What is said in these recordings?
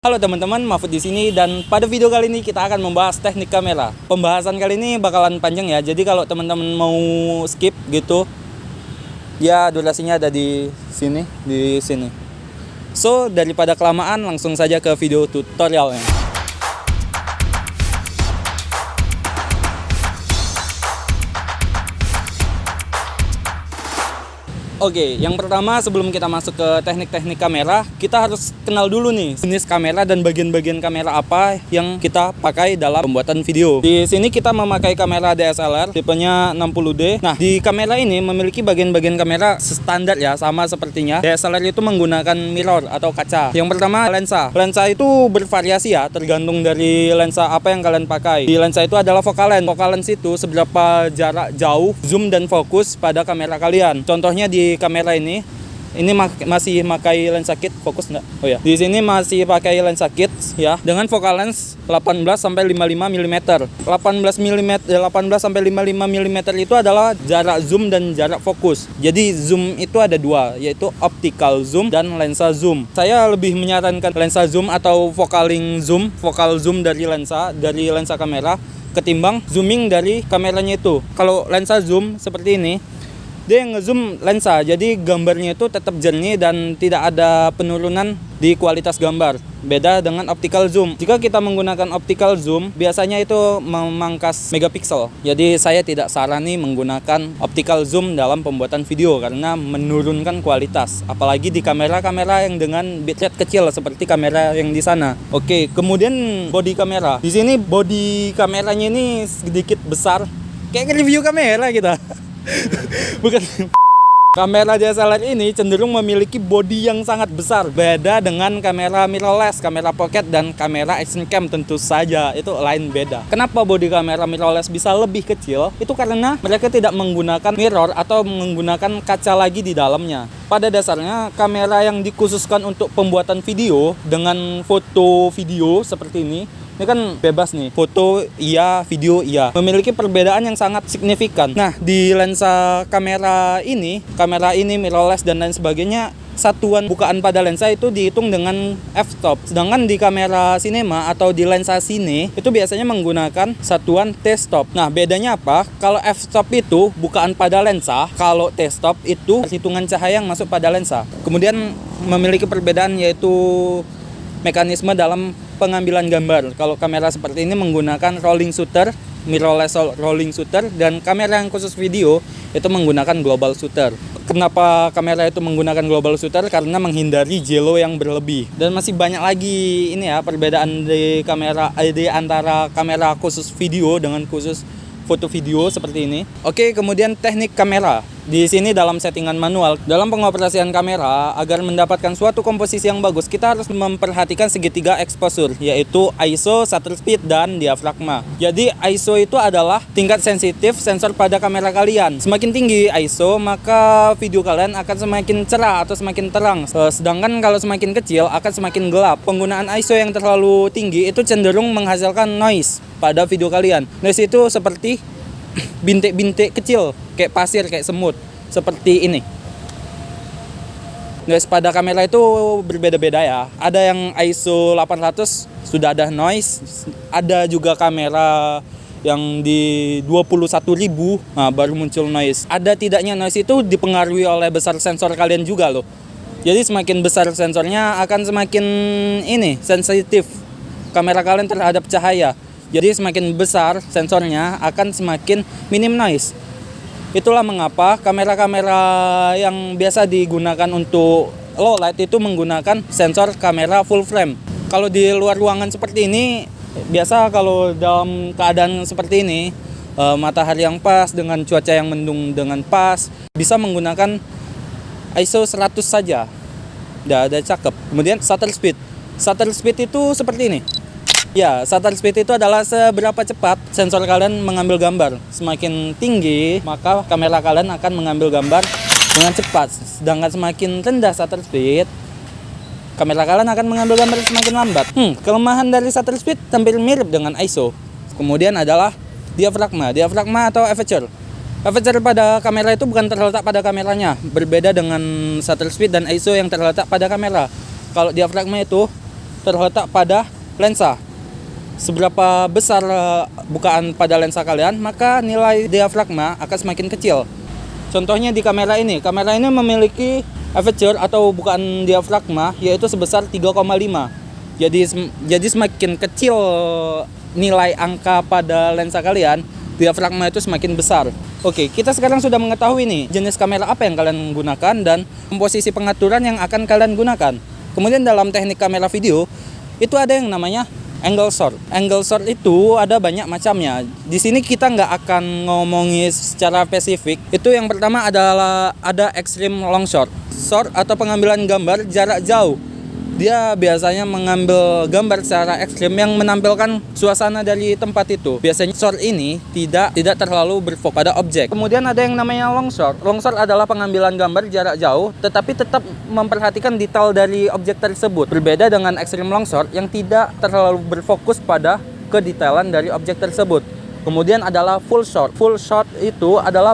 Halo teman-teman, Mahfud di sini dan pada video kali ini kita akan membahas teknik kamera. Pembahasan kali ini bakalan panjang ya. Jadi kalau teman-teman mau skip gitu, ya durasinya ada di sini. So, daripada kelamaan langsung saja ke video tutorialnya. Oke, yang pertama sebelum kita masuk ke teknik-teknik kamera, kita harus kenal dulu nih jenis kamera dan bagian-bagian kamera apa yang kita pakai dalam pembuatan video. Di sini kita memakai kamera DSLR tipenya 60D. Nah, di kamera ini memiliki bagian-bagian kamera standar ya, sama sepertinya. DSLR itu menggunakan mirror atau kaca. Yang pertama lensa. Lensa itu bervariasi ya, tergantung dari lensa apa yang kalian pakai. Di lensa itu adalah focal length. Focal length itu seberapa jarak jauh zoom dan fokus pada kamera kalian. Contohnya di kamera ini masih pakai lensa kit, fokus enggak? Oh ya. Di sini masih pakai lensa kit ya dengan focal length 18 sampai 55 mm. 18 sampai 55 mm itu adalah jarak zoom dan jarak fokus. Jadi zoom itu ada dua, yaitu optical zoom dan lensa zoom. Saya lebih menyarankan lensa zoom atau focal zoom dari lensa kamera ketimbang zooming dari kameranya itu. Kalau lensa zoom seperti ini, dia ngezoom lensa, jadi gambarnya itu tetap jernih dan tidak ada penurunan di kualitas gambar. Beda dengan optical zoom. Jika kita menggunakan optical zoom, biasanya itu memangkas megapiksel. Jadi saya tidak sarani menggunakan optical zoom dalam pembuatan video karena menurunkan kualitas. Apalagi di kamera-kamera yang dengan bitrate kecil seperti kamera yang di sana. Oke, kemudian body kamera. Di sini body kameranya ini sedikit besar. Kayak review kamera kita. Bukan. Kamera DSLR ini cenderung memiliki bodi yang sangat besar. Beda dengan kamera mirrorless, kamera pocket, dan kamera action cam tentu saja. Itu lain beda. Kenapa bodi kamera mirrorless bisa lebih kecil? Itu karena mereka tidak menggunakan mirror atau menggunakan kaca lagi di dalamnya. Pada dasarnya, kamera yang dikhususkan untuk pembuatan video dengan foto video seperti ini kan bebas nih, foto iya, video iya, memiliki perbedaan yang sangat signifikan. Nah, di lensa kamera ini mirrorless dan lain sebagainya, satuan bukaan pada lensa itu dihitung dengan f-stop. Sedangkan di kamera sinema atau di lensa sine itu biasanya menggunakan satuan t-stop. Nah, bedanya apa? Kalau f-stop itu bukaan pada lensa, kalau t-stop itu perhitungan cahaya yang masuk pada lensa. Kemudian memiliki perbedaan yaitu mekanisme dalam pengambilan gambar. Kalau kamera seperti ini menggunakan rolling shutter, mirrorless rolling shutter, dan kamera yang khusus video itu menggunakan global shutter. Kenapa kamera itu menggunakan global shutter? Karena menghindari jello yang berlebih. Dan masih banyak lagi ini ya perbedaan di antara kamera khusus video dengan khusus foto video seperti ini. Oke, kemudian teknik kamera. Di sini dalam settingan manual, dalam pengoperasian kamera, agar mendapatkan suatu komposisi yang bagus, kita harus memperhatikan segitiga exposure, yaitu ISO, shutter speed, dan diafragma. Jadi ISO itu adalah tingkat sensitif sensor pada kamera kalian. Semakin tinggi ISO, maka video kalian akan semakin cerah atau semakin terang. Sedangkan kalau semakin kecil, akan semakin gelap. Penggunaan ISO yang terlalu tinggi itu cenderung menghasilkan noise pada video kalian. Noise itu seperti bintik-bintik kecil, kayak pasir, kayak semut, seperti ini. Noise pada kamera itu berbeda-beda ya. Ada yang ISO 800 sudah ada noise, ada juga kamera yang di 21.000 baru muncul noise. Ada tidaknya noise itu dipengaruhi oleh besar sensor kalian juga loh. Jadi semakin besar sensornya akan semakin sensitif kamera kalian terhadap cahaya. Jadi semakin besar sensornya akan semakin minim noise. Itulah mengapa kamera-kamera yang biasa digunakan untuk low light itu menggunakan sensor kamera full frame. Kalau di luar ruangan seperti ini, biasa kalau dalam keadaan seperti ini, matahari yang pas dengan cuaca yang mendung dengan pas, bisa menggunakan ISO 100 saja. Udah ada cakep. Kemudian shutter speed. Shutter speed itu seperti ini. Ya, shutter speed itu adalah seberapa cepat sensor kalian mengambil gambar. Semakin tinggi, maka kamera kalian akan mengambil gambar dengan cepat. Sedangkan semakin rendah shutter speed, kamera kalian akan mengambil gambar semakin lambat. Kelemahan dari shutter speed hampir mirip dengan ISO. Kemudian adalah diafragma atau aperture. Aperture pada kamera itu bukan terletak pada kameranya, berbeda dengan shutter speed dan ISO yang terletak pada kamera. Kalau diafragma itu terletak pada lensa. Seberapa besar bukaan pada lensa kalian, maka nilai diafragma akan semakin kecil. Contohnya di kamera ini memiliki aperture atau bukaan diafragma yaitu sebesar 3,5. Jadi semakin kecil nilai angka pada lensa kalian, diafragma itu semakin besar. Oke, kita sekarang sudah mengetahui nih jenis kamera apa yang kalian gunakan dan komposisi pengaturan yang akan kalian gunakan. Kemudian dalam teknik kamera video itu ada yang namanya angle shot. Angle shot itu ada banyak macamnya. Di sini kita nggak akan ngomongin secara spesifik. Itu yang pertama adalah ada extreme long shot. Shot atau pengambilan gambar jarak jauh. Dia biasanya mengambil gambar secara ekstrim yang menampilkan suasana dari tempat itu. Biasanya shot ini tidak terlalu berfokus pada objek. Kemudian ada yang namanya long shot. Long shot adalah pengambilan gambar jarak jauh, tetapi tetap memperhatikan detail dari objek tersebut. Berbeda dengan extreme long shot yang tidak terlalu berfokus pada kedetailan dari objek tersebut. Kemudian adalah full shot. Full shot itu adalah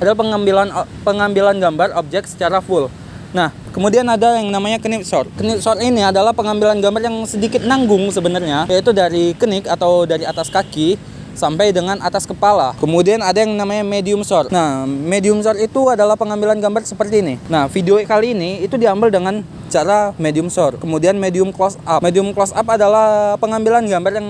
pengambilan gambar objek secara full. Nah, kemudian ada yang namanya kenik shot. Kenik shot ini adalah pengambilan gambar yang sedikit nanggung sebenarnya, yaitu dari kenik atau dari atas kaki sampai dengan atas kepala. Kemudian ada yang namanya medium shot. Nah, medium shot itu adalah pengambilan gambar seperti ini. Nah, video kali ini itu diambil dengan cara medium shot. Kemudian medium close up. Medium close up adalah pengambilan gambar yang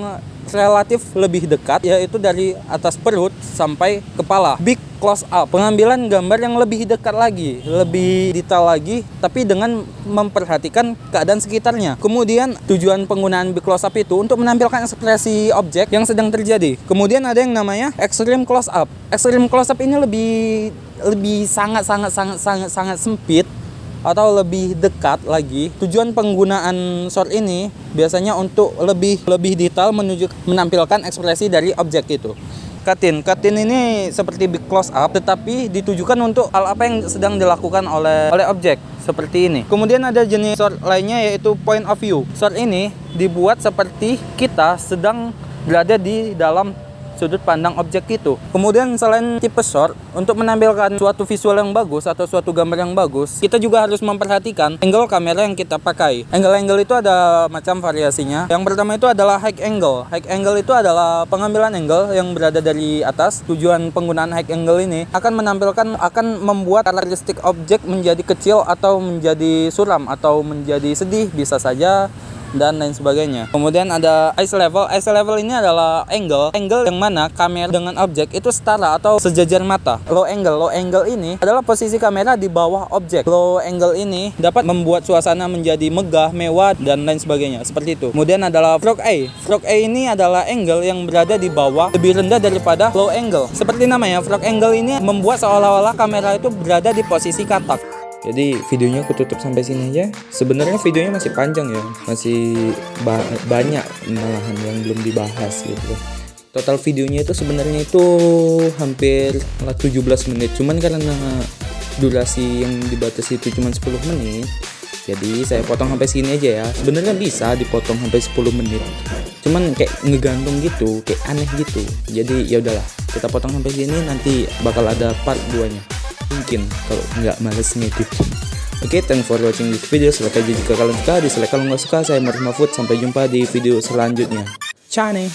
relatif lebih dekat, yaitu dari atas perut sampai kepala. Big close up, pengambilan gambar yang lebih dekat lagi, lebih detail lagi, tapi dengan memperhatikan keadaan sekitarnya. Kemudian tujuan penggunaan big close up itu untuk menampilkan ekspresi objek yang sedang terjadi. Kemudian ada yang namanya extreme close up. Extreme close up ini lebih sangat sempit atau lebih dekat lagi. Tujuan penggunaan shot ini biasanya untuk lebih detail menampilkan ekspresi dari objek itu. Cut-in ini seperti big close up, tetapi ditujukan untuk hal apa yang sedang dilakukan oleh objek seperti ini. Kemudian ada jenis shot lainnya yaitu point of view. Shot ini dibuat seperti kita sedang berada di dalam sudut pandang objek itu. Kemudian selain tipe shot, untuk menampilkan suatu visual yang bagus atau suatu gambar yang bagus, kita juga harus memperhatikan angle kamera yang kita pakai. Angle itu ada macam variasinya. Yang pertama itu adalah high angle. High angle itu adalah pengambilan angle yang berada dari atas. Tujuan penggunaan high angle ini akan membuat karakteristik objek menjadi kecil atau menjadi suram atau menjadi sedih, bisa saja, dan lain sebagainya. Kemudian ada eye level. Eye level ini adalah angle yang mana kamera dengan objek itu setara atau sejajar mata. Low angle ini adalah posisi kamera di bawah objek. Low angle ini dapat membuat suasana menjadi megah, mewah, dan lain sebagainya. Seperti itu. Kemudian adalah frog eye. Frog eye ini adalah angle yang berada di bawah, lebih rendah daripada low angle. Seperti namanya, frog angle ini membuat seolah-olah kamera itu berada di posisi katak. Jadi videonya aku tutup sampai sini aja. Sebenarnya videonya masih panjang ya, masih banyak malahan yang belum dibahas gitu. Total videonya itu sebenarnya itu hampir 17 menit. Cuman karena durasi yang dibatasi itu cuma 10 menit, jadi saya potong sampai sini aja ya. Sebenarnya bisa dipotong sampai 10 menit. Cuman kayak ngegantung gitu, kayak aneh gitu. Jadi ya udahlah, kita potong sampai sini, nanti bakal ada part 2-nya. Mungkin kalau nggak males ngedit. Oke, thanks for watching this video. Silahkan jika kalian suka, dislike kalau nggak suka. Saya Marif Mahfud, sampai jumpa di video selanjutnya. Ciao nih.